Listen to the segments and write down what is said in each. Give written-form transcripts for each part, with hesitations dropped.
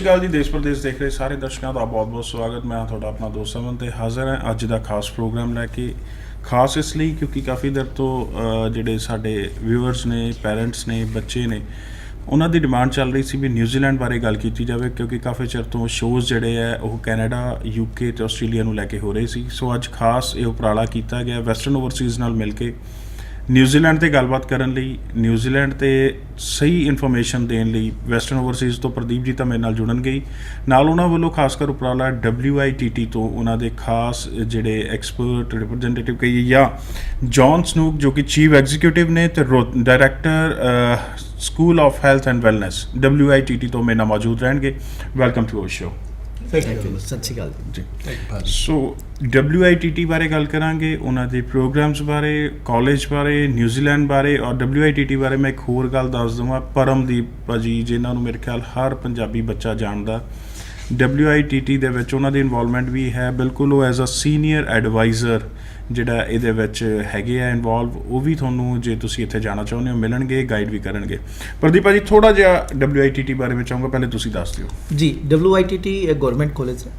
ਗੱਲ ਜੀ ਦੇਸ਼ ਪ੍ਰਦੇਸ਼ ਦੇਖ ਰਹੇ ਸਾਰੇ ਦਰਸ਼ਕਾਂ ਦਾ ਬਹੁਤ-ਬਹੁਤ ਸਵਾਗਤ। ਮੈਂ ਤੁਹਾਡਾ ਆਪਣਾ ਦੋਸਤ ਅਮਨ ਤੇ ਹਾਜ਼ਰ ਹਾਂ ਅੱਜ ਦਾ ਖਾਸ ਪ੍ਰੋਗਰਾਮ ਲੈ ਕੇ। ਖਾਸ ਇਸ ਲਈ ਕਿਉਂਕਿ ਕਾਫੀ ਦੇਰ ਤੋਂ ਜਿਹੜੇ ਸਾਡੇ ਵਿਊਅਰਸ ਨੇ, ਪੈਰੈਂਟਸ ਨੇ, ਬੱਚੇ ਨੇ, ਉਹਨਾਂ ਦੀ ਡਿਮਾਂਡ ਚੱਲ ਰਹੀ ਸੀ ਵੀ ਨਿਊਜ਼ੀਲੈਂਡ ਬਾਰੇ ਗੱਲ ਕੀਤੀ ਜਾਵੇ ਕਿਉਂਕਿ ਕਾਫੀ ਚਿਰ ਤੋਂ ਸ਼ੋਜ਼ ਜਿਹੜੇ ਹੈ ਉਹ ਕੈਨੇਡਾ, UK ਤੇ ਆਸਟ੍ਰੇਲੀਆ ਨੂੰ ਲੈ ਕੇ ਹੋ ਰਹੇ ਸੀ। ਸੋ ਅੱਜ ਖਾਸ ਇਹ ਉਪਰਾਲਾ ਕੀਤਾ ਗਿਆ ਵੈਸਟਰਨ ਓਵਰਸੀਜ਼ ਨਾਲ ਮਿਲ ਕੇ ਨਿਊਜ਼ੀਲੈਂਡ 'ਤੇ ਗੱਲਬਾਤ ਕਰਨ ਲਈ, ਨਿਊਜ਼ੀਲੈਂਡ 'ਤੇ ਸਹੀ ਇਨਫੋਰਮੇਸ਼ਨ ਦੇਣ ਲਈ ਵੈਸਟਰਨ ਓਵਰਸੀਜ਼ ਤੋਂ ਪ੍ਰਦੀਪ ਜੀ ਤਾਂ ਮੇਰੇ ਨਾਲ ਜੁੜਨ ਗਈ। ਨਾਲ ਉਹਨਾਂ ਵੱਲੋਂ ਖਾਸ ਕਰ ਉਪਰਾਲਾ WITT ਤੋਂ ਉਹਨਾਂ ਦੇ ਖਾਸ ਜਿਹੜੇ ਐਕਸਪਰਟ ਰਿਪਰੈਜ਼ੈਂਟੇਟਿਵ ਕਹੀਏ ਜਾਂ ਜੌਨ ਸਨੂਕ ਜੋ ਕਿ ਚੀਫ ਐਗਜ਼ੀਕਿਊਟਿਵ ਨੇ ਤੇ director school of health and wellness WITT ਤੋਂ ਮੇਰੇ ਨਾਲ ਮੌਜੂਦ ਰਹਿਣਗੇ। Welcome to our show. ਸਤਿ ਸ਼੍ਰੀ ਅਕਾਲ ਜੀ। ਸੋ WITT ਬਾਰੇ ਗੱਲ ਕਰਾਂਗੇ, ਉਹਨਾਂ ਦੇ ਪ੍ਰੋਗਰਾਮਸ ਬਾਰੇ, ਕਾਲਜ ਬਾਰੇ, ਨਿਊਜ਼ੀਲੈਂਡ ਬਾਰੇ ਔਰ WITT ਬਾਰੇ ਮੈਂ ਇੱਕ ਹੋਰ ਗੱਲ ਦੱਸ ਦਵਾਂ। ਪਰਮਦੀਪ ਭਾਜੀ ਜਿਨ੍ਹਾਂ ਨੂੰ ਮੇਰੇ ਖਿਆਲ ਹਰ ਪੰਜਾਬੀ ਬੱਚਾ ਜਾਣਦਾ, WITT ਦੇ ਵਿੱਚ ਉਹਨਾਂ ਦੀ ਇਨਵੋਲਵਮੈਂਟ ਵੀ ਹੈ। ਬਿਲਕੁਲ ਉਹ ਐਜ਼ ਅ ਸੀਨੀਅਰ ਐਡਵਾਈਜ਼ਰ ਜਿਹੜਾ ਇਹਦੇ ਵਿੱਚ ਹੈਗੇ ਆ ਇਨਵੋਲਵ, ਉਹ ਵੀ ਤੁਹਾਨੂੰ ਜੇ ਤੁਸੀਂ ਇੱਥੇ ਜਾਣਾ ਚਾਹੁੰਦੇ ਹੋ ਮਿਲਣਗੇ, ਗਾਈਡ ਵੀ ਕਰਨਗੇ। ਪ੍ਰਦੀਪ ਭਾਜੀ ਥੋੜਾ ਜਿਹਾ WITT ਬਾਰੇ में चाहूँगा, पहले तुसी दस दियो जी। WITT एक गवर्नमेंट कॉलेज है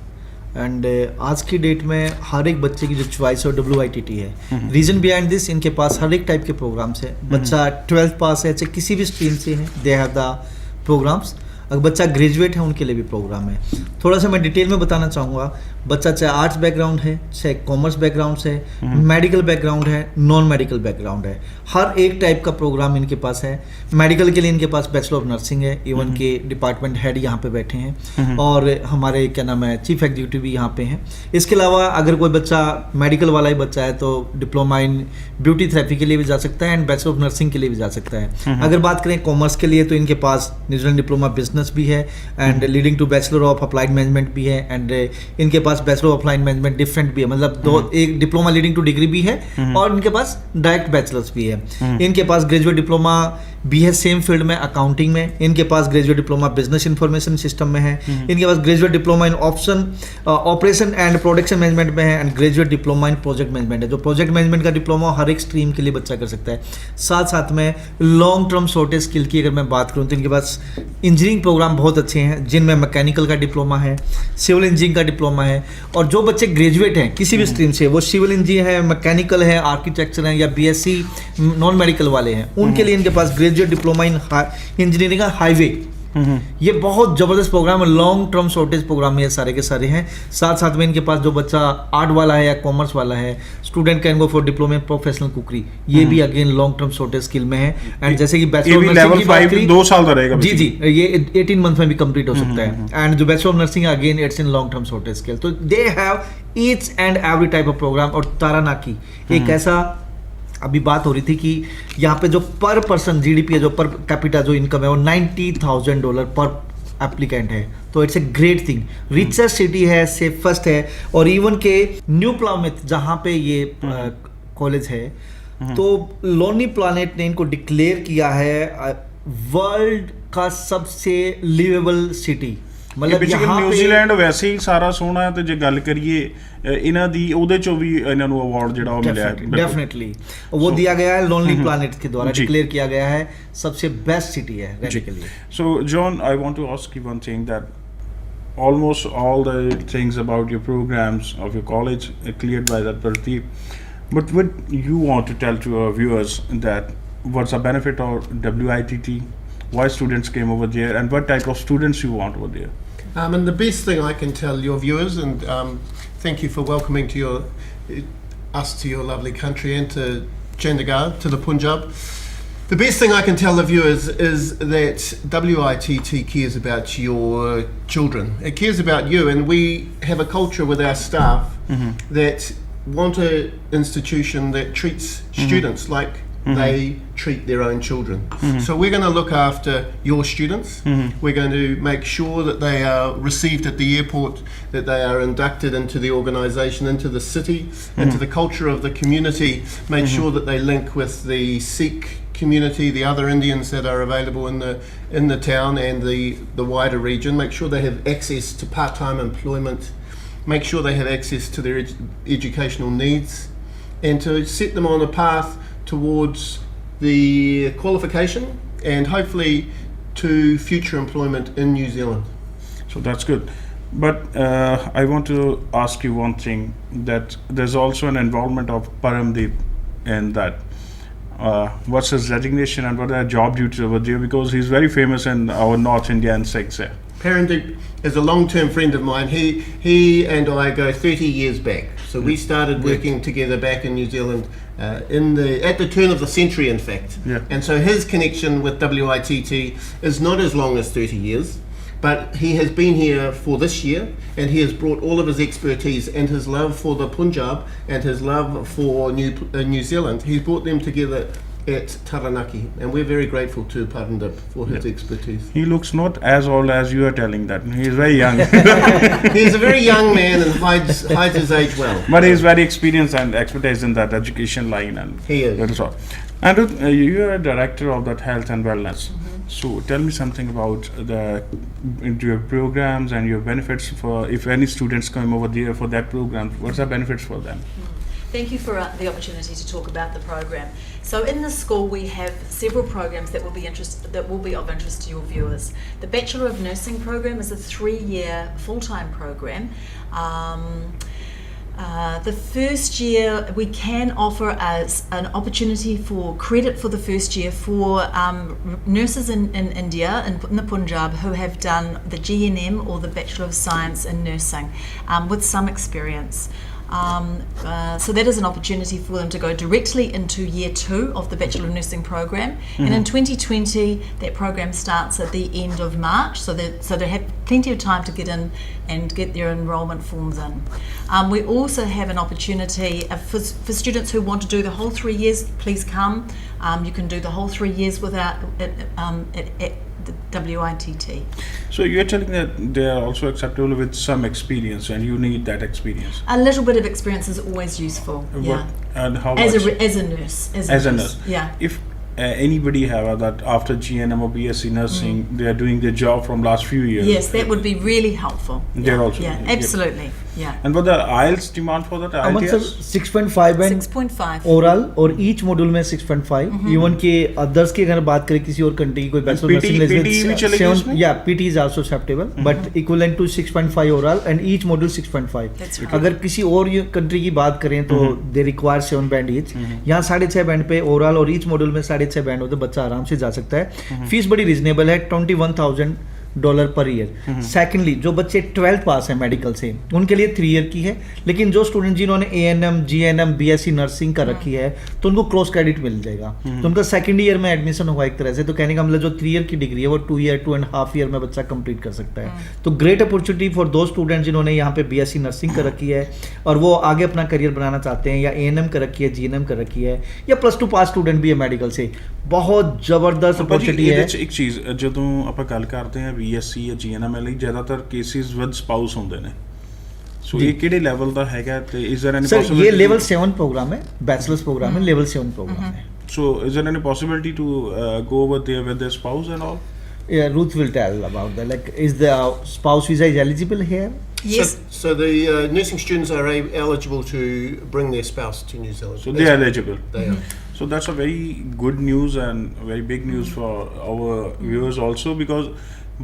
एंड आज की डेट में हर एक बच्चे की जो चॉइस है WITT है। रीजन बिहाइंड दिस, इनके पास हर एक टाइप के प्रोग्राम्स है। बच्चा 12th पास है चाहे किसी भी स्ट्रीम से है, दे हैव द प्रोग्राम्स। अगर बच्चा ग्रेजुएट है उनके लिए भी प्रोग्राम है। थोड़ा सा मैं डिटेल में बताना चाहूँगा, बच्चा चाहे आर्ट्स बैकग्राउंड है, चाहे कॉमर्स बैकग्राउंड से, मेडिकल बैकग्राउंड है, नॉन मेडिकल बैकग्राउंड है, हर एक टाइप का प्रोग्राम इनके पास है। मेडिकल के लिए इनके पास बैचलर ऑफ नर्सिंग है, इवन के डिपार्टमेंट हेड यहाँ पे बैठे हैं और हमारे क्या नाम है चीफ एग्जीक्यूटिव भी यहाँ पे हैं। इसके अलावा अगर कोई बच्चा मेडिकल वाला ही बच्चा है तो डिप्लोमा इन ब्यूटी थेरेपी के लिए भी जा सकता है एंड बैचलर ऑफ नर्सिंग के लिए भी जा सकता है। अगर बात करें कॉमर्स के लिए तो इनके पास न्यूजीलैंड डिप्लोमा बिजनेस भी है and leading to bachelor of applied management भी है एंड इनके पास bachelor of applied management different भी है, मतलब दो, एक डिप्लोमा लीडिंग टू डिग्री भी है और इनके पास डायरेक्ट बैचलर्स भी है। इनके पास ग्रेजुएट डिप्लोमा भी है सेम फील्ड में, अकाउंटिंग में। इनके पास graduate diploma business information system में है। इनके पास graduate diploma in operation and production management में है and graduate diploma in project management है। जो प्रोजेक्ट मैनेजमेंट का डिप्लोमा हर एक स्ट्रीम के लिए बच्चा कर सकता है। साथ साथ में लॉन्ग टर्म शॉर्टेज स्किल की अगर मैं बात करूँ तो इनके पास इंजीनियरिंग प्रोग्राम बहुत अच्छे हैं जिनमें मैकेनिकल का डिप्लोमा है, सिविल इंजीनियरिंग का डिप्लोमा है। और जो बच्चे ग्रेजुएट हैं किसी भी स्ट्रीम से, वो सिविल इंजीनियर है, मैकेनिकल है, आर्किटेक्चर है या BSc नॉन मेडिकल वाले हैं, उनके लिए इनके पास ग्रेजुएट डिप्लोमा इन इंजीनियरिंग का हाईवे, ये बहुत ज़बरदस्त प्रोग्राम है। लॉन्ग टर्म शॉर्टेज प्रोग्राम में ये सारे के सारे हैं। साथ साथ में इनके पास जो बच्चा आर्ट वाला है या कॉमर्स वाला है, student can go for diploma in professional cookery, ये भी again long term shortage skill में है। एंड जैसे कि बैचलर ऑफ नर्सिंग की बात करें 2 साल का रहेगा जी, ये 18 मंथ में भी कंप्लीट हो सकता है। एंड जो bachelor of nursing again it's in long term shortage skill. तो they have each and every type of program. और तारानाकी एक ऐसा, अभी बात हो रही थी कि यहाँ पे जो पर पर्सन GDP है, जो पर कैपिटा जो इनकम है वो $90,000 पर एप्लीकेंट है। तो it's a great thing. Richest city है, सेफेस्ट है। और इवन के न्यू प्लामेथ जहाँ पे ये कॉलेज है, तो लोनी प्लानेट ने इनको डिक्लेयर किया है वर्ल्ड का सबसे लिवेबल सिटी। मतलब न्यूजीलैंड वैसे ही सारा सोहना है। तो जे गल करिए इन्हां दी ओहदे चों भी इन्हां नूं अवार्ड जिहड़ा ओह मिलिया है, डेफिनेटली वो दिया गया है लोनली प्लैनेट के द्वारा डिक्लेयर किया गया है सबसे बेस्ट सिटी है रहने के लिए। So John, I want to ask you one thing that almost all the things about your programs of your college are cleared by that Pradeep, but what you want to tell to our viewers that what's the benefit of WITT, why students came over there and what type of students you want over there? And the best thing I can tell your viewers, and thank you for welcoming us to your lovely country and to Chandigarh, to the Punjab. The best thing I can tell the viewers is that WITT cares about your children. It cares about you, and we have a culture with our staff that want an institution that treats students like they treat their own children. So we're going to look after your students. We're going to make sure that they are received at the airport, that they are inducted into the organisation, into the city, into the culture of the community. Make sure that they link with the Sikh community, the other Indians that are available in the town and the wider region. Make sure they have access to part-time employment. Make sure they have access to their educational needs, and to set them on a path towards the qualification and hopefully to future employment in New Zealand. So that's good. But I want to ask you one thing, that there's also an involvement of Paramdeep in that. What's his designation and what are job duties over there? Because he's very famous in our North Indian sector. Paramdeep is a long-term friend of mine. He and I go 30 years back. So we started working together back in New Zealand at the turn of the century, in fact. Yeah. And so his connection with WITT is not as long as 30 years, but he has been here for this year, and he has brought all of his expertise and his love for the Punjab and his love for New Zealand. He's brought them together at Taranaki, and we're very grateful to Paramdeep for his expertise. He looks not as old as you are telling that. He's very young. He's a very young man and hides his age well. But he's very experienced and expertise in that education line, and He is. that is all. And you are a director of that health and wellness. So tell me something about your programs and your benefits for if any students come over there for that program. What's the benefits for them? Thank you for the opportunity to talk about the program. So in the school we have several programs that will be of interest to your viewers. The Bachelor of Nursing program is a 3-year full-time program. The first year we can offer as an opportunity for credit for the first year for nurses in India, in the Punjab, who have done the GNM or the Bachelor of Science in Nursing with some experience. So that is an opportunity for them to go directly into year 2 of the Bachelor of Nursing program. And in 2020 that program starts at the end of March, so they have plenty of time to get in and get their enrolment forms in. We also have an opportunity for students who want to do the whole 3 years. Please come. You can do the whole 3 years without at the WITT. So you're telling that they are also acceptable with some experience, and you need that experience. A little bit of experience is always useful. Yeah. And how As much? a nurse. As a nurse. Yeah. If anybody have that after GNM or BSc nursing, they are doing their job from last few years. Yes, that would be really helpful. They're Yeah, also- yeah, yeah. absolutely. Yeah. And what the IELTS demand for that? Aman sir IELTS? 6.5 and 6.5. Overall और each module में 6.5 even के others की अगर बात करें किसी और country की कोई बैचलर PT भी चलेगी उसमें? या PT is also acceptable but equivalent to 6.5 overall and each module 6.5 That's right. अगर किसी और कंट्री की बात करें तो दे रिक्वायर 7 बैंड ईच यहाँ 6.5 बैंड पे ओवरऑल और ईच मॉड्यूल में 6.5 बैंड होते बच्चा आराम से जा सकता है फीस बड़ी रीजनेबल है $21,000 पर ईयर। सेकेंडली जो बच्चे 12th पास है मेडिकल से उनके लिए 3 ईयर की है, लेकिन जो स्टूडेंट जिन्होंने ANM GNM BSc नर्सिंग का रखी है तो उनको क्रॉस क्रेडिट मिल जाएगा, तो उनका सेकंड ईयर में एडमिशन होगा एक तरह से। तो कहने का मतलब जो 3 ईयर की डिग्री है वो 2.5 ईयर में बच्चा कंप्लीट कर सकता है। तो ग्रेट अपॉर्चुनिटी फॉर दो स्टूडेंट जिन्होंने यहाँ पे BSc नर्सिंग कर रखी है और वो आगे अपना करियर बनाना चाहते हैं, या ANM कर रखी है, GNM कर रखी है, या +2 पास स्टूडेंट भी है मेडिकल से, बहुत ਜ਼ਬਰਦਸਤ अपॉर्चुनिटी है। ਇੱਕ ਚੀਜ਼ ਜਦੋਂ ਆਪਾਂ ਗੱਲ ਕਰਦੇ ਹਾਂ BSc ਜਾਂ GNM ਲਈ ਜ਼ਿਆਦਾतर ਕੇਸਿਸ ਵਿਦ ਸਪਾਊਸ ਹੁੰਦੇ ਨੇ, ਸੋ ਇਹ ਕਿਹੜੇ ਲੈਵਲ ਦਾ ਹੈਗਾ ਤੇ ਇਜ਼ देयर एनी सर ये लेवल 7 प्रोग्राम है, बैचलर्स प्रोग्राम है, लेवल 7 प्रोग्राम है। so is there any possibility to go over there with their spouse and all? Yeah, Ruth will tell about that. Like, is the spouse visa is eligible here? Yes. So the nursing students are eligible to bring their spouse to New Zealand. So they are eligible. They are. So that's a very good news and very big news for our viewers also, because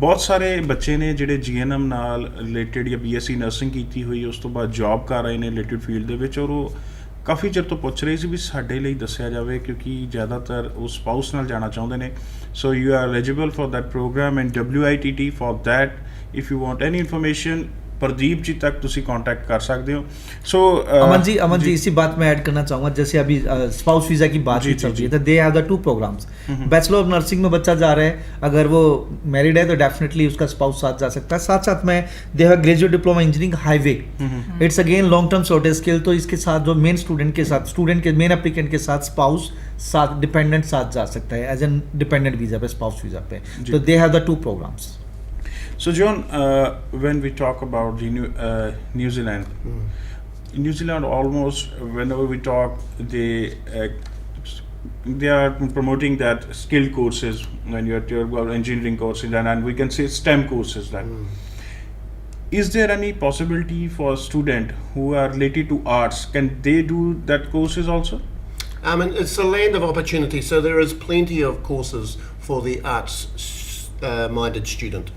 ਬਹੁਤ ਸਾਰੇ ਬੱਚੇ ਨੇ ਜਿਹੜੇ GNM ਨਾਲ related ਜਾਂ BSc nursing ਕੀਤੀ ਹੋਈ ਉਸ ਤੋਂ ਬਾਅਦ ਜੌਬ ਕਰ ਰਹੇ ਨੇ ਰਿਲੇਟਡ ਫੀਲਡ ਦੇ ਵਿੱਚ, ਔਰ ਉਹ ਕਾਫੀ ਚਿਰ ਤੋਂ ਪੁੱਛ ਰਹੇ ਸੀ ਵੀ ਸਾਡੇ ਲਈ ਦੱਸਿਆ ਜਾਵੇ, ਕਿਉਂਕਿ ਜ਼ਿਆਦਾਤਰ ਉਹ ਸਪਾਊਸ ਨਾਲ ਜਾਣਾ ਚਾਹੁੰਦੇ ਨੇ। So you are eligible for that program and WITT for that. If you want any information Pradeep ji तक तुसी कांटेक्ट कर सकते हो। सो अमन जी इसी बात में ऐड करना चाहूंगा, जैसे अभी स्पाउस वीजा की बात जी, भी चल रही है, तो they have the 2 programs. Bachelor of nursing में बच्चा जा रहा है, अगर वो मैरिड है तो डेफिनेटली उसका स्पाउस साथ जा सकता है। साथ साथ में they have graduate diploma engineering highway, it's again long term shortage skill, तो इसके साथ जो मेन स्टूडेंट के साथ मेन एप्लीकेंट के साथ स्पाउस साथ डिपेंडेंट साथ जा सकता है एज एन डिपेंडेंट वीजा पे, स्पाउस वीजा पे। तो they have the 2 programs. So John, when we talk about the New Zealand, New Zealand almost whenever we talk, they are promoting that skill courses when you're at your engineering courses and we can say STEM courses. That is there any possibility for a student who are related to arts, can they do that courses also? And it's a land of opportunity, so there is plenty of courses for the arts minded student.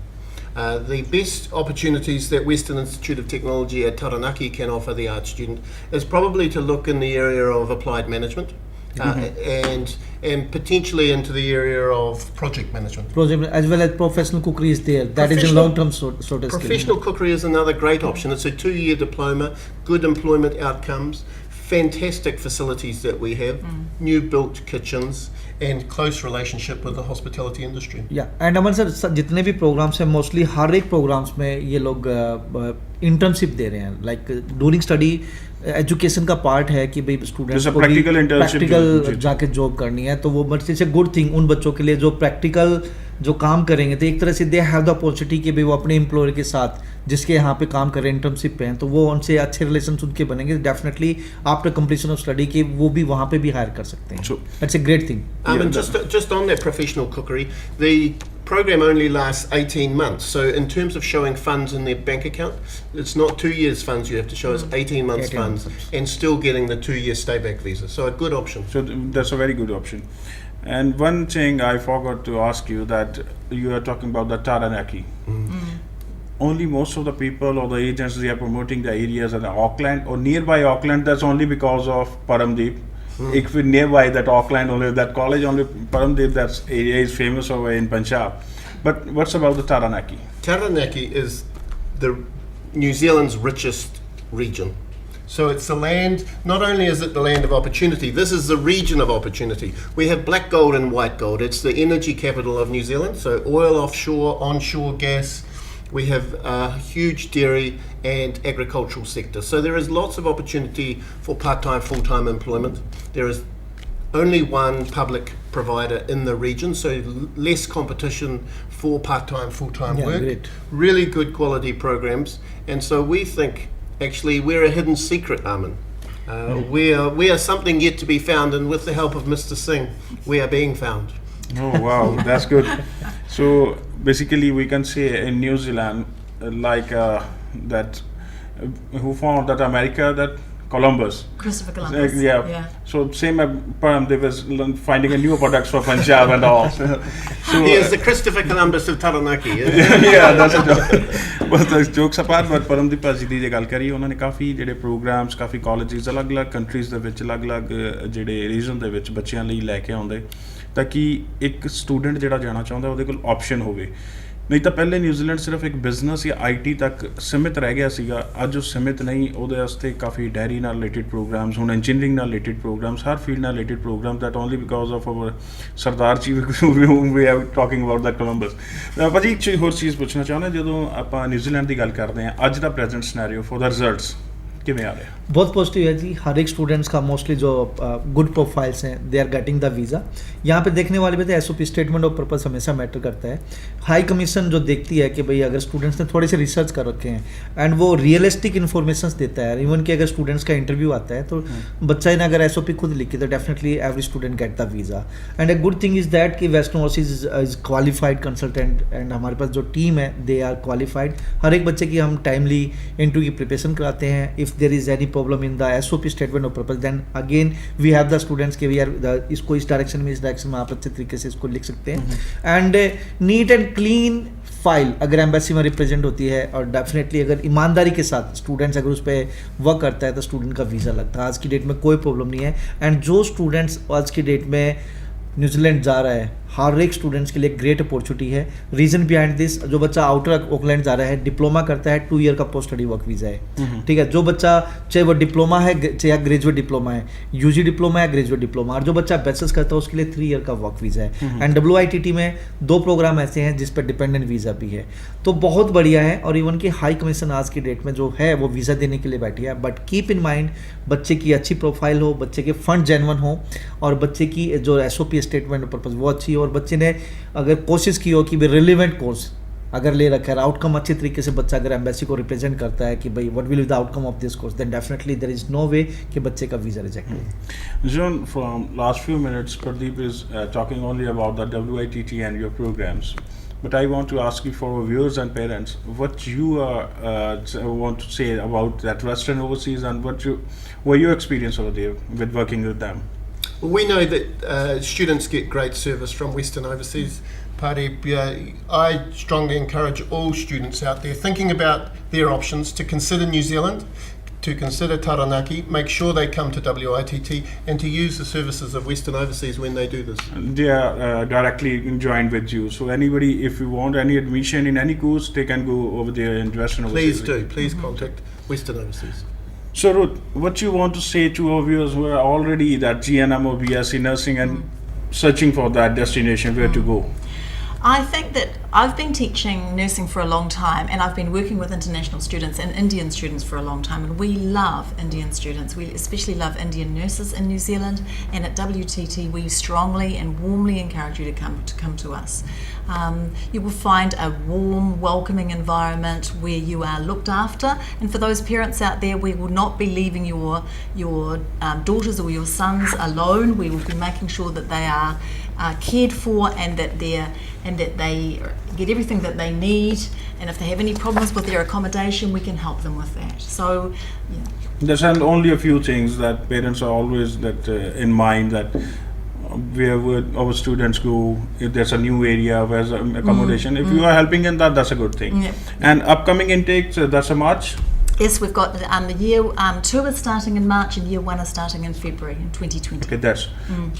The best opportunities that Western Institute of Technology at Taranaki can offer the art student is probably to look in the area of applied management and potentially into the area of project management. Project as well as professional cookery is there. That is a Professional- long-term sort of skill. Professional cookery is another great option. It's a 2-year diploma, good employment outcomes, fantastic facilities that we have, new built kitchens, and close relationship with the hospitality industry. या and Aman sir जितने भी programmes हैं mostly हर एक programmes में ये लोग internship दे रहे हैं लाइक ड्यूरिंग स्टडी एजुकेशन का पार्ट है कि भाई स्टूडेंट्स जैसे को भी practical internship जी, प्रैक्टिकल जी। जाके जॉब करनी है तो वो but it's a good thing उन बच्चों के लिए जो प्रैक्टिकल जो काम करेंगे तो एक तरह से दे हैव द अपॉर्चुनिटी कि भाई वो अपने एम्प्लॉयर के साथ जिसके यहाँ पे काम कर रहे हैं इंटर्नशिप पे हैं तो वो उनसे अच्छे रिलेशन उनके बनेंगे definitely after completion of study कि वो भी वहाँ पे भी हायर कर सकते हैं So- it's a great thing And just on that professional cookery, the program only lasts 18 months. So in terms of showing funds in their bank account, it's not 2 years funds you have to show, it's 18 months 18 funds months. and still getting the 2-year stay back visa. So a good option. So that's a very good option. And one thing I forgot to ask you that you are talking about the Taranaki. Only most of the people or the agents they are promoting the areas in Auckland or nearby Auckland. That's only because of Paramdeep. If we nearby that Auckland, only that college, only Paramdeep, that area is famous over in Punjab. But what's about the Taranaki? Taranaki is the New Zealand's richest region. So it's the land, not only is it the land of opportunity, this is the region of opportunity. We have black gold and white gold. It's the energy capital of New Zealand. So oil offshore, onshore gas. We have a huge dairy and agricultural sector. So there is lots of opportunity for part-time, full-time employment. There is only one public provider in the region, so less competition for part-time, full-time Yeah, work. great. Really good quality programs, and so we think actually we're a hidden secret, Armin. We are something yet to be found, and with the help of Mr. Singh, we are being found. Oh wow, that's good. So basically, we can say in New Zealand, that who found that America, that Columbus. Christopher Columbus. Yeah. So same they was finding a new products for Punjab and all. So He is the Christopher Columbus of Taranaki. yeah, that's a joke. But jokes apart, but Paramdeep ਭਾਜੀ ਦੀ ਜੇ ਗੱਲ ਕਰੀ ਉਹਨਾਂ ਨੇ ਕਾਫੀ ਜਿਹੜੇ programs ਕਾਫੀ colleges ਅਲੱਗ-ਅਲੱਗ countries ਦੇ ਵਿੱਚ ਅਲੱਗ-ਅਲੱਗ ਜਿਹੜੇ ਰੀਜਨ ਦੇ ਵਿੱਚ ਬੱਚਿਆਂ ਲਈ ਲੈ ਕੇ ਆਉਂਦੇ ਤਾਂ ਕਿ ਇੱਕ ਸਟੂਡੈਂਟ ਜਿਹੜਾ ਜਾਣਾ ਚਾਹੁੰਦਾ ਉਹਦੇ ਕੋਲ ਆਪਸ਼ਨ ਹੋਵੇ ਨਹੀਂ ਤਾਂ ਪਹਿਲੇ ਨਿਊਜ਼ੀਲੈਂਡ ਸਿਰਫ ਇੱਕ ਬਿਜ਼ਨਸ ਜਾਂ ਆਈਟੀ ਤੱਕ ਸੀਮਿਤ ਰਹਿ ਗਿਆ ਸੀਗਾ ਅੱਜ ਉਹ ਸੀਮਿਤ ਨਹੀਂ ਉਹਦੇ ਵਾਸਤੇ ਕਾਫੀ ਡੈਰੀ ਨਾਲ ਰਿਲੇਟਡ ਪ੍ਰੋਗਰਾਮਸ ਹੁਣ ਇੰਜੀਨੀਅਰਿੰਗ ਨਾਲ ਰਿਲੇਟਡ ਪ੍ਰੋਗਰਾਮਸ ਹਰ ਫੀਲਡ ਨਾਲ related program that only because of our Sardar ji we are talking about that Columbus ਭਾਜੀ ਇੱਕ ਹੋਰ ਚੀਜ਼ ਪੁੱਛਣਾ ਚਾਹੁੰਦਾ ਜਦੋਂ ਆਪਾਂ ਨਿਊਜ਼ੀਲੈਂਡ ਦੀ ਗੱਲ ਕਰਦੇ ਹਾਂ ਅੱਜ ਦਾ present scenario for the results ਕਿਵੇਂ ਆ ਰਿਹਾ बहुत पॉजिटिव है जी हर एक स्टूडेंट्स का मोस्टली जो गुड प्रोफाइल्स हैं they are getting the visa यहाँ पे देखने वाले भी तो एसओपी स्टेटमेंट ऑफ पर्पस हमेशा मैटर करता है हाई कमीशन जो देखती है कि भाई अगर स्टूडेंट्स ने थोड़े से रिसर्च कर रखे हैं एंड वो रियलिस्टिक इन्फॉर्मेशन देता है इवन कि अगर स्टूडेंट्स का इंटरव्यू आता है तो बच्चा ने अगर एसओपी खुद लिखी तो definitely every student get the visa and a good thing is that कि western overseas is qualified consultant and हमारे पास जो टीम है दे आर क्वालिफाइड हर एक बच्चे की हम टाइमली इंटरव्यू की प्रिपरेशन कराते हैं if there is any problem in the SOP statement of purpose then again we have the students के वी आर इसको इस डायरेक्शन में आप अच्छे तरीके से इसको लिख सकते हैं and neat and clean file अगर एम्बेसी में रिप्रेजेंट होती है और डेफिनेटली अगर ईमानदारी के साथ स्टूडेंट्स अगर उस पर वर्क करता है तो स्टूडेंट का वीज़ा लगता है आज की डेट में कोई प्रॉब्लम नहीं है एंड जो स्टूडेंट्स आज की डेट में न्यूजीलैंड जा रहा है हर एक स्टूडेंट्स के लिए ग्रेट अपॉर्चुनिटी है रीजन बिहाइंड दिस जो बच्चा आउटर ऑकलैंड जा रहा है डिप्लोमा करता है 2 ईयर का पोस्ट स्टडी वर्क वीज़ा है ठीक है जो बच्चा चाहे वो डिप्लोमा है चाहे ग्रेजुएट डिप्लोमा है यूजी डिप्लोमा है ग्रेजुएट डिप्लोमा और जो बच्चा बैचलर्स करता है उसके लिए 3 ईयर का वर्क वीज़ा है एंड WITT में 2 प्रोग्राम ऐसे हैं जिस पर डिपेंडेंट वीज़ा भी है तो बहुत बढ़िया है और इवन की हाई कमीशन आज की डेट में जो है वो वीज़ा देने के लिए बैठी है बट कीप इन माइंड बच्चे की अच्छी प्रोफाइल हो बच्चे के फंड जेन्युइन हो और बच्चे की जो SOP स्टेटमेंट पर्पज वो अच्छी हो और बच्चे ने अगर कोशिश की हो कि भाई रिलेवेंट कोर्स अगर ले रखा है आउटकम अच्छे तरीके से बच्चा अगर एम्बेसी को रिप्रेजेंट करता है कि भाई what will be the outcome of this course then definitely there is no way कि बच्चे का वीज़ा रिजेक्ट हो John, from last few minutes, Pradeep is talking only about the WITT and your programs. But I want to ask you for our viewers and parents, what you want to say about that Western Overseas and what your experience over there with working with them. Well, we know that students get great service from Western Overseas, Paripia, I strongly encourage all students out there thinking about their options to consider New Zealand, to consider Taranaki, make sure they come to WITT and to use the services of Western Overseas when they do this. They are directly joined with you. So anybody, if you want any admission in any course, they can go over there and Western Overseas. Please do. Please contact Western Overseas. So Ruth, what you want to say to our viewers who are already that GNM or BSc nursing and searching for that destination, where to go? I think that I've been teaching nursing for a long time, and I've been working with international students and Indian students for a long time, and we love Indian students. We especially love Indian nurses in New Zealand, and at WTT we strongly and warmly encourage you to come to us. You will find a warm, welcoming environment where you are looked after, and for those parents out there, we will not be leaving your daughters or your sons alone. We will be making sure that they are cared for, and that they get everything that they need, and if they have any problems with their accommodation, we can help them with that. So There's only a few things that parents are always in mind, that where would our students go if there's a new area, where's accommodation. If you are helping in that, that's a good thing. Yeah. And upcoming intakes, that's a March. yes, we've got the year 2 is starting in March and year 1 is starting in February in 2020. Okay, that's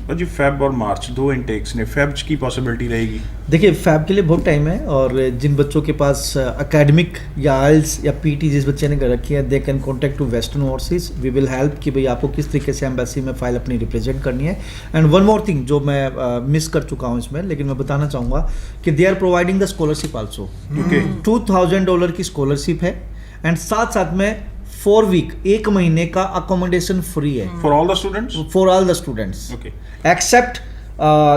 but जी Feb और March दो intakes ने, Feb की possibility रहेगी? देखिए fab के लिए बहुत टाइम है, और जिन बच्चों के पास एकेडमिक या आइल्स या पीटी जिस बच्चे ने कर रखी है, they can contact to western overseas. We will help कि भाई आपको किस तरीके से एम्बेसी में फाइल अपनी रिप्रेजेंट करनी है. एंड वन मोर थिंग जो मैं मिस कर चुका हूँ इसमें, लेकिन मैं बताना चाहूँगा कि they are providing the scholarship also. Okay. $2,000 की स्कॉलरशिप है, एंड साथ साथ में 4 वीक 1 महीने का अकोमोडेशन फ्री है For all the students? For all the students Okay. Except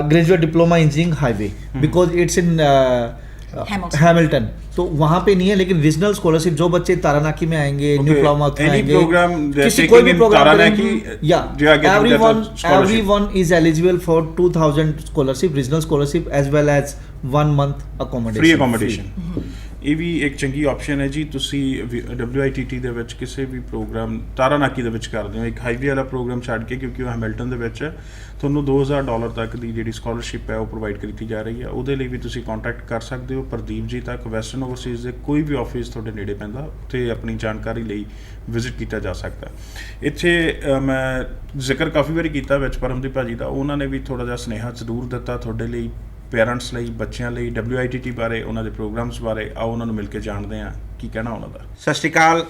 graduate diploma engineering highway, because it's in Hamilton. तो वहाँ पे नहीं है, लेकिन रीजनल स्कॉलरशिप जो बच्चे तारानाकी में आएंगे, न्यू प्लाउमाउथ में Any आएंगे, program they are किसी taking कोई भी in प्रोग्राम Taranaki, या they are getting that scholarship. everyone is eligible for 2,000 scholarship, regional scholarship, as well as 1 month accommodation. Free accommodation. ਇਹ ਵੀ ਇੱਕ ਚੰਗੀ ਆਪਸ਼ਨ ਹੈ ਜੀ. ਤੁਸੀਂ WITT ਦੇ ਵਿੱਚ ਕਿਸੇ ਵੀ ਪ੍ਰੋਗਰਾਮ ਤਾਰਾਨਾਕੀ ਦੇ ਵਿੱਚ ਕਰਦੇ ਹੋ, ਇੱਕ ਹਾਈਵੇ ਵਾਲਾ ਪ੍ਰੋਗਰਾਮ ਛੱਡ ਕੇ, ਕਿਉਂਕਿ ਉਹ ਹੈਮਿਲਟਨ ਦੇ ਵਿੱਚ ਹੈ, ਤੁਹਾਨੂੰ $2,000 ਤੱਕ ਦੀ ਜਿਹੜੀ ਸਕਾਲਰਸ਼ਿਪ ਹੈ ਉਹ ਪ੍ਰੋਵਾਈਡ ਕੀਤੀ ਜਾ ਰਹੀ ਹੈ. ਉਹਦੇ ਲਈ ਵੀ ਤੁਸੀਂ ਕੰਟੈਕਟ ਕਰ ਸਕਦੇ ਹੋ ਪ੍ਰਦੀਪ ਜੀ ਤੱਕ. ਵੈਸਟਰਨ ਓਵਰਸੀਜ਼ ਦੇ ਕੋਈ ਵੀ ਆਫਿਸ ਤੁਹਾਡੇ ਨੇੜੇ ਪੈਂਦਾ, ਉੱਥੇ ਆਪਣੀ ਜਾਣਕਾਰੀ ਲਈ ਵਿਜ਼ਿਟ ਕੀਤਾ ਜਾ ਸਕਦਾ. ਇੱਥੇ ਮੈਂ ਜ਼ਿਕਰ ਕਾਫੀ ਵਾਰੀ ਕੀਤਾ ਵਿੱਚ ਪਰਮਦੀਪ ਭਾਜੀ ਦਾ, ਉਹਨਾਂ ਨੇ ਵੀ ਥੋੜ੍ਹਾ ਜਿਹਾ ਸੁਨੇਹਾ ਜ਼ਰੂਰ ਦਿੱਤਾ ਤੁਹਾਡੇ ਲਈ, ਪੇਰੈਂਟਸ ਲਈ, ਬੱਚਿਆਂ ਲਈ, WITT ਬਾਰੇ, ਉਹਨਾਂ ਦੇ ਪ੍ਰੋਗਰਾਮਸ ਬਾਰੇ. ਆਓ ਉਹਨਾਂ ਨੂੰ ਮਿਲ ਕੇ ਜਾਣਦੇ ਹਾਂ ਕੀ ਕਹਿਣਾ ਉਹਨਾਂ ਦਾ. ਸਤਿ ਸ਼੍ਰੀ ਅਕਾਲ.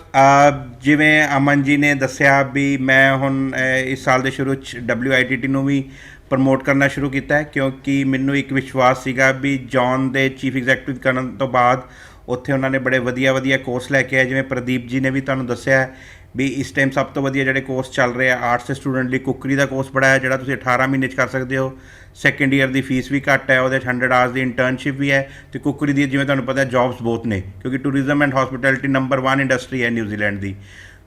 ਜਿਵੇਂ ਅਮਨ ਜੀ ਨੇ ਦੱਸਿਆ ਵੀ ਮੈਂ ਹੁਣ ਇਸ ਸਾਲ ਦੇ ਸ਼ੁਰੂ 'ਚ WITT ਨੂੰ ਵੀ ਪ੍ਰਮੋਟ ਕਰਨਾ ਸ਼ੁਰੂ ਕੀਤਾ ਹੈ, ਕਿਉਂਕਿ ਮੈਨੂੰ ਇੱਕ ਵਿਸ਼ਵਾਸ ਸੀਗਾ ਵੀ ਜੌਨ ਦੇ ਚੀਫ ਐਗਜ਼ੈਕਟਿਵ ਕਰਨ ਤੋਂ ਬਾਅਦ ਉੱਥੇ ਉਹਨਾਂ ਨੇ ਬੜੇ ਵਧੀਆ ਕੋਰਸ ਲੈ ਕੇ ਆਏ. ਜਿਵੇਂ ਪ੍ਰਦੀਪ ਜੀ ਨੇ ਵੀ ਤੁਹਾਨੂੰ ਦੱਸਿਆ ਵੀ ਇਸ ਟਾਈਮ ਸਭ ਤੋਂ ਵਧੀਆ ਜਿਹੜੇ ਕੋਰਸ ਚੱਲ ਰਹੇ ਆ ਆਰਟਸ ਦੇ ਸਟੂਡੈਂਟ ਲਈ, ਕੁੱਕਰੀ ਦਾ ਕੋਰਸ ਬੜਾ ਹੈ ਜਿਹੜਾ ਤੁਸੀਂ 18 ਮਹੀਨੇ 'ਚ ਕਰ ਸਕਦੇ ਹੋ. ਸੈਕੰਡ ਈਅਰ ਦੀ ਫੀਸ ਵੀ ਘੱਟ ਹੈ, ਉਹਦੇ 'ਚ 100 ਆਵਰਸ ਦੀ ਇੰਟਰਨਸ਼ਿਪ ਵੀ ਹੈ, ਅਤੇ ਕੁੱਕਰੀ ਦੀ ਜਿਵੇਂ ਤੁਹਾਨੂੰ ਪਤਾ ਜੌਬਸ ਬਹੁਤ ਨੇ, ਕਿਉਂਕਿ tourism and hospitality number 1 industry ਹੈ ਨਿਊਜ਼ੀਲੈਂਡ ਦੀ.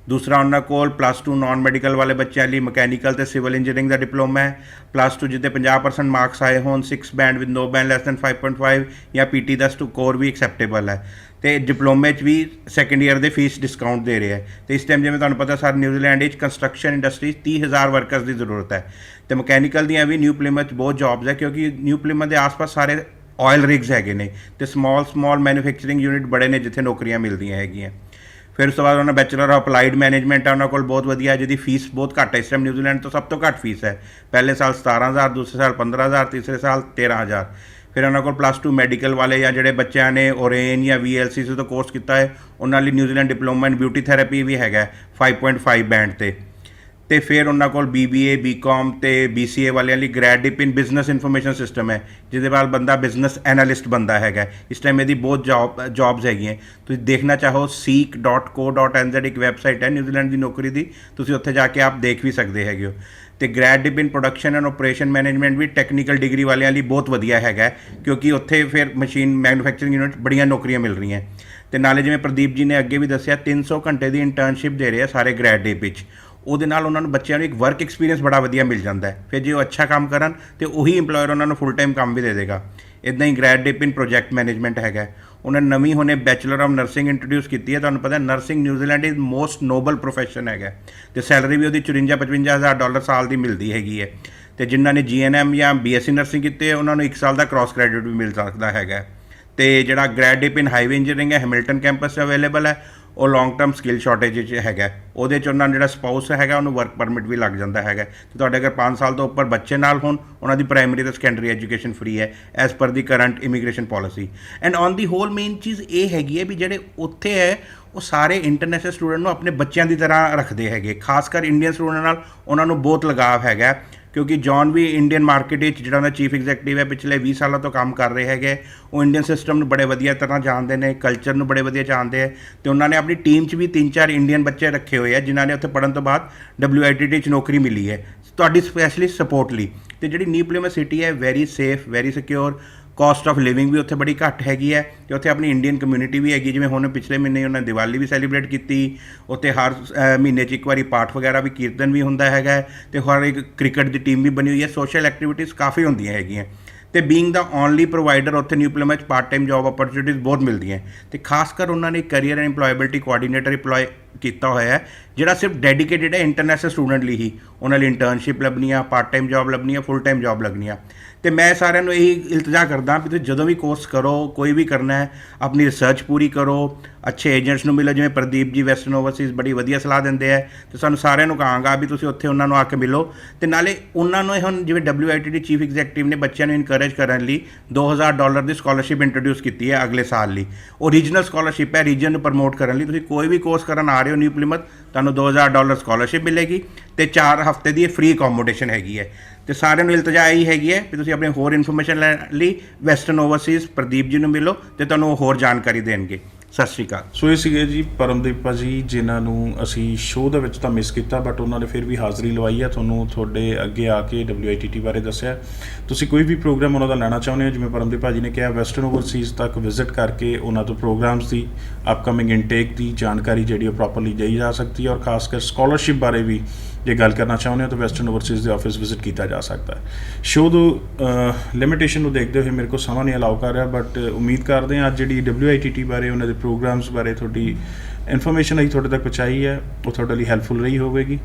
ਦੂਸਰਾ ਉਹਨਾਂ ਕੋਲ +2 ਨਾਨ ਮੈਡੀਕਲ ਵਾਲੇ ਬੱਚਿਆਂ ਲਈ ਮਕੈਨੀਕਲ ਅਤੇ ਸਿਵਲ ਇੰਜੀਨੀਅਰਿੰਗ ਦਾ ਡਿਪਲੋਮਾ ਹੈ. +2 ਜਿਹਦੇ 50% ਮਾਰਕਸ ਆਏ ਹੋਣ, 6 band with no band less than 5.5 ਜਾਂ PT ਦਾ ਸਕੋਰ ਵੀ ਐਕਸੈਪਟੇਬਲ ਹੈ. ਅਤੇ ਡਿਪਲੋਮੇ 'ਚ ਵੀ ਸੈਕੰਡ ਈਅਰ ਦੇ ਫੀਸ ਡਿਸਕਾਊਂਟ ਦੇ ਰਹੇ ਹੈ. ਅਤੇ ਇਸ ਟਾਈਮ ਜਿਵੇਂ ਤੁਹਾਨੂੰ ਪਤਾ ਸਾਰੇ ਨਿਊਜ਼ੀਲੈਂਡ ਵਿੱਚ ਕੰਸਟਰਕਸ਼ਨ ਇੰਡਸਟਰੀ 30,000 ਵਰਕਰਸ ਦੀ ਜ਼ਰੂਰਤ ਹੈ, ਅਤੇ ਮਕੈਨੀਕਲ ਦੀਆਂ ਵੀ ਨਿਊ ਪਲਿਮਥ 'ਚ ਬਹੁਤ ਜੌਬਸ ਹੈ, ਕਿਉਂਕਿ ਨਿਊ ਪਲਿਮਥ ਦੇ ਆਸ-ਪਾਸ ਸਾਰੇ ਆਇਲ ਰਿਗਸ ਹੈਗੇ ਨੇ, ਅਤੇ ਸਮਾਲ ਮੈਨੂਫੈਕਚਰਿੰਗ ਯੂਨਿਟ ਬੜੇ ਨੇ ਜਿੱਥੇ ਨੌਕਰੀਆਂ ਮਿਲਦੀਆਂ ਹੈਗੀਆਂ. ਫਿਰ ਉਸ ਤੋਂ ਬਾਅਦ ਉਹਨਾਂ ਬੈਚਲਰ ਆਫ ਅਪਲਾਈਡ ਮੈਨੇਜਮੈਂਟ ਹੈ ਉਹਨਾਂ ਕੋਲ, ਬਹੁਤ ਵਧੀਆ, ਜਿਹਦੀ ਫੀਸ ਬਹੁਤ ਘੱਟ ਹੈ. ਇਸ ਟਾਈਮ ਨਿਊਜ਼ੀਲੈਂਡ ਤੋਂ ਸਭ ਤੋਂ ਘੱਟ ਫੀਸ ਹੈ. ਪਹਿਲੇ ਸਾਲ 17,000, ਦੂਸਰੇ ਸਾਲ 15,000, ਤੀਸਰੇ ਸਾਲ 13,000. ਫਿਰ ਉਹਨਾਂ ਕੋਲ +2 ਮੈਡੀਕਲ ਵਾਲੇ ਜਾਂ ਜਿਹੜੇ ਬੱਚਿਆਂ ਨੇ ਓਰੇਨ ਜਾਂ VLCC ਤੋਂ ਕੋਰਸ ਕੀਤਾ ਹੈ, ਉਹਨਾਂ ਲਈ New Zealand diploma in beauty therapy ਵੀ ਹੈਗਾ 5.5 ਬੈਂਡ 'ਤੇ. ਅਤੇ ਫਿਰ ਉਹਨਾਂ ਕੋਲ BBA, BCom ਅਤੇ BCA ਵਾਲਿਆਂ ਲਈ ਗ੍ਰੈਡ ਡਿਪ ਇਨ ਬਿਜ਼ਨਸ ਇਨਫੋਰਮੇਸ਼ਨ ਸਿਸਟਮ ਹੈ, ਜਿਹਦੇ ਨਾਲ ਬੰਦਾ ਬਿਜ਼ਨਸ ਐਨਾਲਿਸਟ ਬਣਦਾ ਹੈਗਾ. ਇਸ ਟਾਈਮ ਇਹਦੀ ਬਹੁਤ ਜੌਬਸ ਹੈਗੀਆਂ. ਤੁਸੀਂ ਦੇਖਣਾ ਚਾਹੋ seek.co.nz ਇੱਕ ਵੈਬਸਾਈਟ ਹੈ ਨਿਊਜ਼ੀਲੈਂਡ ਦੀ ਨੌਕਰੀ ਦੀ, ਤੁਸੀਂ ਉੱਥੇ ਜਾ ਕੇ ਆਪ ਦੇਖ ਵੀ ਸਕਦੇ ਹੈਗੇ ਹੋ. ਅਤੇ grad dip in production and operation management ਵੀ ਟੈਕਨੀਕਲ ਡਿਗਰੀ ਵਾਲਿਆਂ ਲਈ ਬਹੁਤ ਵਧੀਆ ਹੈਗਾ, ਕਿਉਂਕਿ ਉੱਥੇ ਫਿਰ ਮਸ਼ੀਨ ਮੈਨੂਫੈਕਚਰਿੰਗ ਯੂਨਿਟ ਬੜੀਆਂ ਨੌਕਰੀਆਂ ਮਿਲ ਰਹੀਆਂ. ਅਤੇ ਨਾਲੇ ਜਿਵੇਂ ਪ੍ਰਦੀਪ ਜੀ ਨੇ ਅੱਗੇ ਵੀ ਦੱਸਿਆ 300 ਘੰਟੇ ਦੀ ਇੰਟਰਨਸ਼ਿਪ ਦੇ ਰਹੇ ਆ ਸਾਰੇ ਗ੍ਰੈਡ ਡਿਪ ਵਿੱਚ. ਉਹਦੇ ਨਾਲ ਉਹਨਾਂ ਨੂੰ ਬੱਚਿਆਂ ਨੂੰ ਇੱਕ ਵਰਕ ਐਕਸਪੀਰੀਅੰਸ ਬੜਾ ਵਧੀਆ ਮਿਲ ਜਾਂਦਾ ਹੈ. ਫਿਰ ਜੇ ਉਹ ਅੱਛਾ ਕੰਮ ਕਰਨ ਤਾਂ ਉਹੀ ਇੰਪਲੋਇਰ ਉਹਨਾਂ ਨੂੰ ਫੁੱਲ ਟਾਈਮ ਕੰਮ ਵੀ ਦੇ ਦੇਗਾ. ਇੱਦਾਂ ਹੀ ਗ੍ਰੈਡ ਡਿਪ ਇਨ ਪ੍ਰੋਜੈਕਟ ਮੈਨੇਜਮੈਂਟ ਹੈਗਾ. ਉਹਨਾਂ ਨੇ ਨਵੀਂ ਹੁਣੇ ਬੈਚਲਰ ਆਫ ਨਰਸਿੰਗ ਇੰਟਰੋਡਿਊਸ ਕੀਤੀ ਹੈ. ਤੁਹਾਨੂੰ ਪਤਾ nursing New Zealand is most noble profession ਹੈਗਾ, ਅਤੇ ਸੈਲਰੀ ਵੀ ਉਹਦੀ $54,000-55,000 ਸਾਲ ਦੀ ਮਿਲਦੀ ਹੈਗੀ ਹੈ. ਤੇ ਜਿਨ੍ਹਾਂ ਨੇ GNM ਜਾਂ BSc ਨਰਸਿੰਗ ਕੀਤੀ ਹੈ ਉਹਨਾਂ ਨੂੰ 1 ਸਾਲ ਦਾ ਕ੍ਰਾਸ ਕ੍ਰੈਡਿਟ ਵੀ ਮਿਲ ਸਕਦਾ ਹੈਗਾ। ਤੇ ਜਿਹੜਾ ਗ੍ਰੈਡ ਡਿਪ ਇਨ ਹਾਈਵੇ ਇੰਜੀਨੀਅਰਿੰਗ ਹੈ ਹੈਮਿਲਟਨ ਕੈਂਪਸ 'ਚ ਅਵੇਲੇਬਲ ਹੈ, ਉਹ ਲੌਂਗ ਟਰਮ ਸਕਿੱਲ ਸ਼ਾਰਟੇਜ 'ਚ ਹੈਗਾ। ਉਹਦੇ 'ਚ ਉਹਨਾਂ ਦਾ ਜਿਹੜਾ ਸਪਾਊਸ ਹੈਗਾ ਉਹਨੂੰ ਵਰਕ ਪਰਮਿਟ ਵੀ ਲੱਗ ਜਾਂਦਾ ਹੈਗਾ। ਤੇ ਤੁਹਾਡੇ ਅਗਰ 5 ਸਾਲ ਤੋਂ ਉੱਪਰ ਬੱਚੇ ਨਾਲ ਹੋਣ ਉਹਨਾਂ ਦੀ ਪ੍ਰਾਇਮਰੀ ਤੇ ਸੈਕੰਡਰੀ ਐਜੂਕੇਸ਼ਨ ਫ੍ਰੀ ਹੈ as per the current immigration policy. And on the whole main ਚੀਜ਼ ਇਹ ਹੈਗੀ ਹੈ ਵੀ ਜਿਹੜੇ ਉੱਥੇ ਹੈ ਉਹ ਸਾਰੇ ਇੰਟਰਨੈਸ਼ਨਲ ਸਟੂਡੈਂਟ ਨੂੰ ਆਪਣੇ ਬੱਚਿਆਂ ਦੀ ਤਰ੍ਹਾਂ ਰੱਖਦੇ ਹੈਗੇ। ਖਾਸ ਕਰ ਇੰਡੀਅਨ ਸਟੂਡੈਂਟ ਨਾਲ ਉਹਨਾਂ ਨੂੰ ਬਹੁਤ ਲਗਾਵ ਹੈਗਾ, ਕਿਉਂਕਿ ਜੌਨ ਵੀ ਇੰਡੀਅਨ ਮਾਰਕੀਟ ਵਿੱਚ ਜਿਹੜਾ ਉਹਦਾ ਚੀਫ ਐਗਜ਼ੈਕਟਿਵ ਹੈ ਪਿਛਲੇ 20 ਸਾਲਾਂ ਤੋਂ ਕੰਮ ਕਰ ਰਹੇ ਹੈਗੇ। ਉਹ ਇੰਡੀਅਨ ਸਿਸਟਮ ਨੂੰ ਬੜੇ ਵਧੀਆ ਤਰ੍ਹਾਂ ਜਾਣਦੇ ਨੇ, ਕਲਚਰ ਨੂੰ ਬੜੇ ਵਧੀਆ ਜਾਣਦੇ ਹੈ ਤੇ ਉਹਨਾਂ ਨੇ ਆਪਣੀ ਟੀਮ 'ਚ ਵੀ 3-4 ਇੰਡੀਅਨ ਬੱਚੇ ਰੱਖੇ ਹੋਏ ਆ ਜਿਨ੍ਹਾਂ ਨੇ ਉੱਥੇ ਪੜ੍ਹਨ ਤੋਂ ਬਾਅਦ WITT 'ਚ ਨੌਕਰੀ ਮਿਲੀ ਹੈ ਤੁਹਾਡੀ ਸਪੈਸ਼ਲੀ ਸਪੋਰਟ ਲਈ। ਤੇ ਜਿਹੜੀ ਨਿਊ ਪਲੇਮਸ ਸਿਟੀ ਹੈ very safe, very secure, cost of living ਵੀ ਉੱਥੇ ਬੜੀ ਘੱਟ ਹੈਗੀ ਹੈ ਤੇ ਉੱਥੇ ਆਪਣੀ ਇੰਡੀਅਨ ਕਮਿਊਨਿਟੀ ਵੀ ਹੈਗੀ। ਜਿਵੇਂ ਹੁਣ ਪਿਛਲੇ ਮਹੀਨੇ ਉਹਨਾਂ ਨੇ ਦੀਵਾਲੀ ਵੀ ਸੈਲੀਬ੍ਰੇਟ ਕੀਤੀ। ਉੱਥੇ ਹਰ ਮਹੀਨੇ 'ਚ ਇੱਕ ਵਾਰੀ ਪਾਠ ਵਗੈਰਾ ਵੀ ਕੀਰਤਨ ਵੀ ਹੁੰਦਾ ਹੈਗਾ ਤੇ ਹਰ ਇੱਕ ਕ੍ਰਿਕਟ ਦੀ ਟੀਮ ਵੀ ਬਣੀ ਹੋਈ ਹੈ। ਸੋਸ਼ਲ ਐਕਟੀਵਿਟੀਜ਼ ਕਾਫੀ ਹੁੰਦੀਆਂ ਹੈਗੀਆਂ ਤੇ ਬੀਇੰਗ ਦਾ ਓਨਲੀ ਪ੍ਰੋਵਾਈਡਰ ਉੱਥੇ ਨਿਊ ਪਲੇਮਸ ਪਾਰਟ ਟਾਈਮ ਜੌਬ ਅਪਰਚੁਨਿਟੀਜ਼ ਬਹੁਤ ਮਿਲਦੀਆਂ ਤੇ ਖਾਸ ਕਰ ਉਹਨਾਂ ਨੇ career and employability coordinator employee ਕੀਤਾ ਹੋਇਆ ਹੈ ਜਿਹੜਾ ਸਿਰਫ ਡੈਡੀਕੇਟਿਡ ਹੈ ਇੰਟਰਨੈਸ਼ਨਲ ਸਟੂਡੈਂਟ ਲਈ ਹੀ। ਉਹਨਾਂ ਲਈ ਇੰਟਰਨਸ਼ਿਪ ਲੱਭਣੀਆਂ, ਪਾਰਟ ਟਾਈਮ ਜੌਬ ਲੱਭਣੀਆਂ, ਫੁੱਲ ਟਾਈਮ ਜੌਬ ਲੱਗਣੀਆਂ। ਤੇ ਮੈਂ ਸਾਰਿਆਂ ਨੂੰ ਇਹੀ ਇਲਤਜਾ ਕਰਦਾ ਵੀ ਤੁਸੀਂ ਜਦੋਂ ਵੀ ਕੋਰਸ ਕਰੋ, ਕੋਈ ਵੀ ਕਰਨਾ ਹੈ, ਆਪਣੀ ਰਿਸਰਚ ਪੂਰੀ ਕਰੋ, ਅੱਛੇ ਏਜੰਟਸ ਨੂੰ ਮਿਲੋ। ਜਿਵੇਂ ਪ੍ਰਦੀਪ ਜੀ ਵੈਸਟਰਨ ਓਵਰਸੀਜ਼ ਬੜੀ ਵਧੀਆ ਸਲਾਹ ਦਿੰਦੇ ਹੈ ਤੇ ਸਾਨੂੰ ਸਾਰਿਆਂ ਨੂੰ ਕਹਾਂਗਾ ਵੀ ਤੁਸੀਂ ਉੱਥੇ ਉਹਨਾਂ ਨੂੰ ਆ ਕੇ ਮਿਲੋ। ਤੇ ਨਾਲੇ ਉਹਨਾਂ ਨੂੰ ਹੁਣ ਜਿਵੇਂ WITT ਚੀਫ ਐਗਜ਼ੈਕਟਿਵ ਨੇ ਬੱਚਿਆਂ ਨੂੰ ਇਨਕਰੇਜ ਕਰਨ ਲਈ $2000 ਦੀ ਸਕਾਲਰਸ਼ਿਪ ਇੰਟਰੋਡਿਊਸ ਕੀਤੀ ਹੈ ਅਗਲੇ ਸਾਲ ਲਈ। ਉਹ ਰੀਜਨਲ ਸਕਾਲਰਸ਼ਿਪ ਹੈ, ਰੀਜਨ ਨੂੰ ਪ੍ਰਮੋਟ ਕਰਨ ਲਈ। ਤੁਸੀਂ ਕੋਈ ਵੀ ਕੋਰਸ ਕਰਨ ਆ ਰਹੇ ਹੋ ਨਿਊ ਪਲਿਮਥ, ਤੁਹਾਨੂੰ $2000 ਸਕਾਲਰਸ਼ਿਪ ਮਿਲੇਗੀ ਤੇ 4 ਹਫ਼ਤੇ ਦੀ ਫ੍ਰੀ ਅਕੋਮੋਡੇਸ਼ਨ ਹੈਗੀ ਹੈ। ਤੇ ਸਾਰਿਆਂ ਨੂੰ ਇਲਤਜਾ ਇਹੀ ਹੈਗੀ ਹੈ ਵੀ ਤੁਸੀਂ ਆਪਣੀ ਹੋਰ ਇਨਫੋਰਮੇਸ਼ਨ ਲੈਣ ਲਈ ਵੈਸਟਰਨ ਓਵਰਸੀਜ਼ ਪ੍ਰਦੀਪ ਜੀ ਨੂੰ ਮਿਲੋ ਤੇ ਤੁਹਾਨੂੰ ਉਹ ਹੋਰ ਜਾਣਕਾਰੀ ਦੇਣਗੇ। ਸਤਿ ਸ਼੍ਰੀ ਅਕਾਲ। ਸੋ ਇਹ ਸੀਗੇ ਜੀ ਪਰਮਦੀਪ ਭਾਜੀ, ਜਿਨ੍ਹਾਂ ਨੂੰ ਅਸੀਂ ਸ਼ੋਅ ਦੇ ਵਿੱਚ ਤਾਂ ਮਿਸ ਕੀਤਾ ਬਟ ਉਹਨਾਂ ਨੇ ਫਿਰ ਵੀ ਹਾਜ਼ਰੀ ਲਵਾਈ ਹੈ, ਤੁਹਾਨੂੰ ਤੁਹਾਡੇ ਅੱਗੇ ਆ ਕੇ WITT ਬਾਰੇ ਦੱਸਿਆ। ਤੁਸੀਂ ਕੋਈ ਵੀ ਪ੍ਰੋਗਰਾਮ ਉਹਨਾਂ ਦਾ ਲੈਣਾ ਚਾਹੁੰਦੇ ਹੋ, ਜਿਵੇਂ ਪਰਮਦੀਪ ਭਾਜੀ ਨੇ ਕਿਹਾ, ਵੈਸਟਰਨ ਓਵਰਸੀਜ਼ ਤੱਕ ਵਿਜ਼ਿਟ ਕਰਕੇ ਉਹਨਾਂ ਤੋਂ ਪ੍ਰੋਗਰਾਮਸ ਦੀ ਅਪਕਮਿੰਗ ਇਨਟੇਕ ਦੀ ਜਾਣਕਾਰੀ ਜਿਹੜੀ ਉਹ ਪ੍ਰੋਪਰਲੀ ਲਈ ਜਾ ਸਕਦੀ ਹੈ। ਔਰ ਖਾਸ ਕਰ ਸਕਾਲਰਸ਼ਿਪ ਬਾਰੇ ਵੀ ਜੇ ਗੱਲ ਕਰਨਾ ਚਾਹੁੰਦੇ ਹੋ ਤਾਂ ਵੈਸਟਰਨ ਓਵਰਸੀਜ਼ ਦੇ ਆਫਿਸ ਵਿਜ਼ਿਟ ਕੀਤਾ ਜਾ ਸਕਦਾ ਹੈ। ਸ਼ੋਅ ਤੋਂ ਲਿਮਿਟੇਸ਼ਨ ਨੂੰ ਦੇਖਦੇ ਹੋਏ ਮੇਰੇ ਕੋਲ ਸਮਾਂ ਨਹੀਂ ਅਲਾਉ ਕਰ ਰਿਹਾ, ਬਟ ਉਮੀਦ ਕਰਦੇ ਹਾਂ ਅੱਜ ਜਿਹੜੀ WITT ਬਾਰੇ, ਉਹਨਾਂ ਦੇ ਪ੍ਰੋਗਰਾਮਸ ਬਾਰੇ ਤੁਹਾਡੀ ਇਨਫੋਰਮੇਸ਼ਨ ਅਸੀਂ ਤੁਹਾਡੇ ਤੱਕ ਪਹੁੰਚਾਈ ਹੈ, ਉਹ ਤੁਹਾਡੇ ਲਈ ਹੈਲਪਫੁਲ ਰਹੀ ਹੋਵੇਗੀ।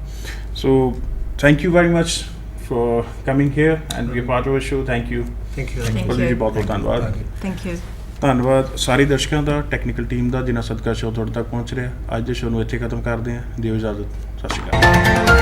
So thank you very much for coming here and be a part of a show. Thank you. Thank you. Thank ਜੀ you. ਬਹੁਤ ਬਹੁਤ ਧੰਨਵਾਦ। Thank you. ਧੰਨਵਾਦ ਸਾਰੇ ਦਰਸ਼ਕਾਂ ਦਾ, ਟੈਕਨੀਕਲ ਟੀਮ ਦਾ, ਜਿਨ੍ਹਾਂ ਸਦਕਾ ਸ਼ੋਅ ਤੁਹਾਡੇ ਤੱਕ ਪਹੁੰਚ ਰਿਹਾ। ਅੱਜ ਦੇ ਸ਼ੋਅ ਨੂੰ ਇੱਥੇ ਖਤਮ ਕਰਦੇ ਹਾਂ। ਦਿਓ ਇਜਾਜ਼ਤ। ਸਤਿ ਸ਼੍ਰੀ ਅਕਾਲ।